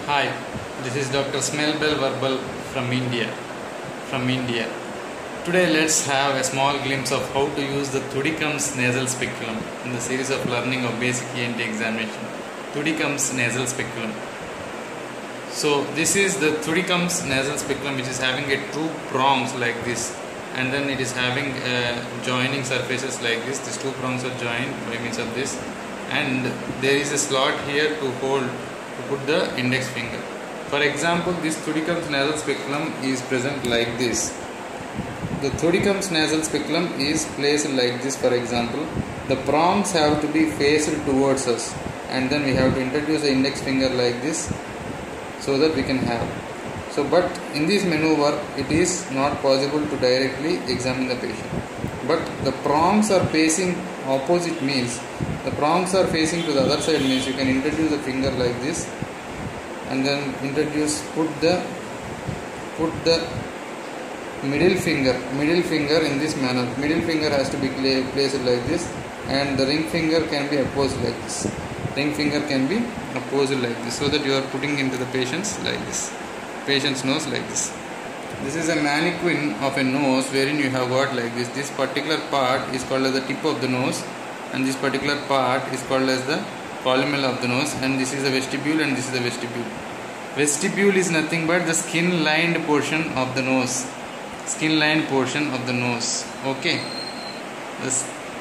Hi, this is Dr. Smelbell Verbal from India. Today let's have a small glimpse of how to use the Thudicum's nasal speculum in the series of learning of basic ENT examination. Thudicum's nasal speculum. So this is the Thudicum's nasal speculum, which is having two prongs like this, and then it is having joining surfaces like this. These two prongs are joined by means of this, and there is a slot here to put the index finger. For example, this Thudicum's nasal speculum is present like this. The Thudicum's nasal speculum is placed like this. For example, the prongs have to be faced towards us, and then we have to introduce the index finger like this so that we can have. But in this maneuver, it is not possible to directly examine the patient. But the prongs are facing opposite, means the prongs are facing to the other side, means you can introduce the finger like this, and then put the middle finger in this manner. Middle finger has to be placed like this, and the ring finger can be opposed like this. So that you are putting into the patient's nose like this. This is a mannequin of a nose wherein you have got like this. This particular part is called as the tip of the nose, and this particular part is called as the columella of the nose, and this is the vestibule, and this is the vestibule. Vestibule is nothing but the skin-lined portion of the nose. Okay.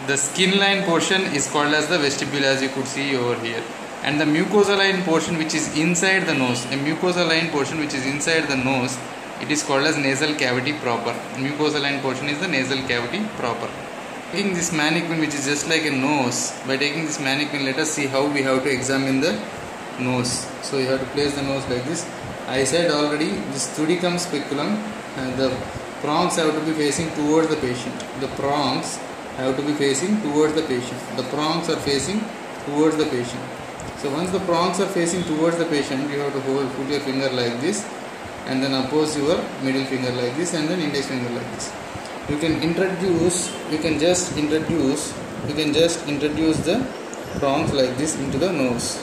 The skin-lined portion is called as the vestibule, as you could see over here. And the mucosa-lined portion which is inside the nose, it is called as nasal cavity proper. Mucosa-lined portion is the nasal cavity proper. Taking this mannequin, which is just like a nose, by taking this mannequin, let us see how we have to examine the nose. So you have to place the nose like this. I said already, this Thudicum speculum, and the prongs have to be facing towards the patient. The prongs are facing towards the patient. So once the prongs are facing towards the patient, you have to put your finger like this, and then oppose your middle finger like this, and then index finger like this. You can just introduce the prongs like this into the nose.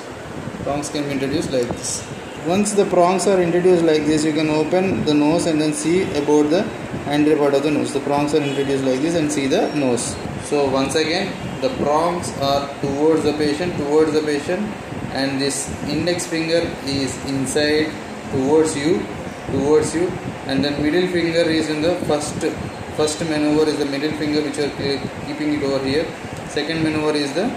Prongs can be introduced like this. Once the prongs are introduced like this, you can open the nose and then see about the anterior part of the nose. The prongs are introduced like this, and see the nose. So once again, the prongs are towards the patient, and this index finger is inside towards you, and then middle finger is in the first maneuver is the middle finger, which you are keeping it over here. Second maneuver is the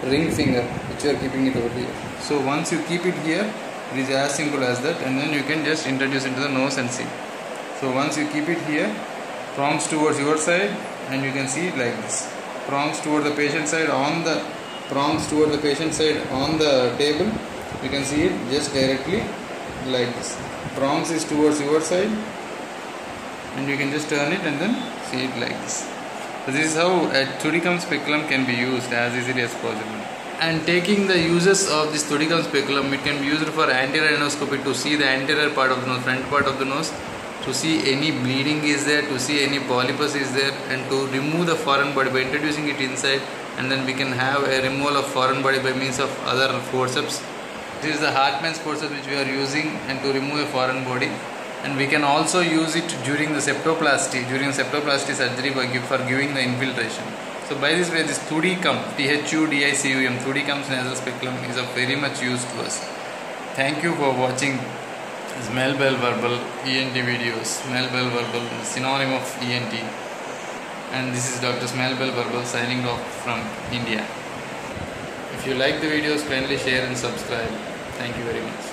ring finger, which you are keeping it over here. So once you keep it here, it is as simple as that, and then you can just introduce into the nose and see. So once you keep it here, prongs towards your side, and you can see it like this. Prongs toward the patient side on the table, you can see it just directly like this. Prongs is towards your side, and you can just turn it and then see it like this. So this is how a Thudicum speculum can be used as easily as possible. And taking the uses of this Thudicum speculum, it can be used for anterior endoscopy to see the anterior part of the nose, front part of the nose, to see any bleeding is there, to see any polypus is there, and to remove the foreign body by introducing it inside, and then we can have a removal of foreign body by means of other forceps. This is the Hartmann's forceps which we are using, and to remove a foreign body. And we can also use it during the septoplasty surgery for giving the infiltration. So by this way, this Thudicum, Thudicum, Thudicum's nasal speculum is of very much use to us. Thank you for watching Smelbell Verbal ENT videos. Smelbell Verbal, synonym of ENT. And this is Dr. Smelbell Verbal signing off from India. If you like the videos, kindly share and subscribe. Thank you very much.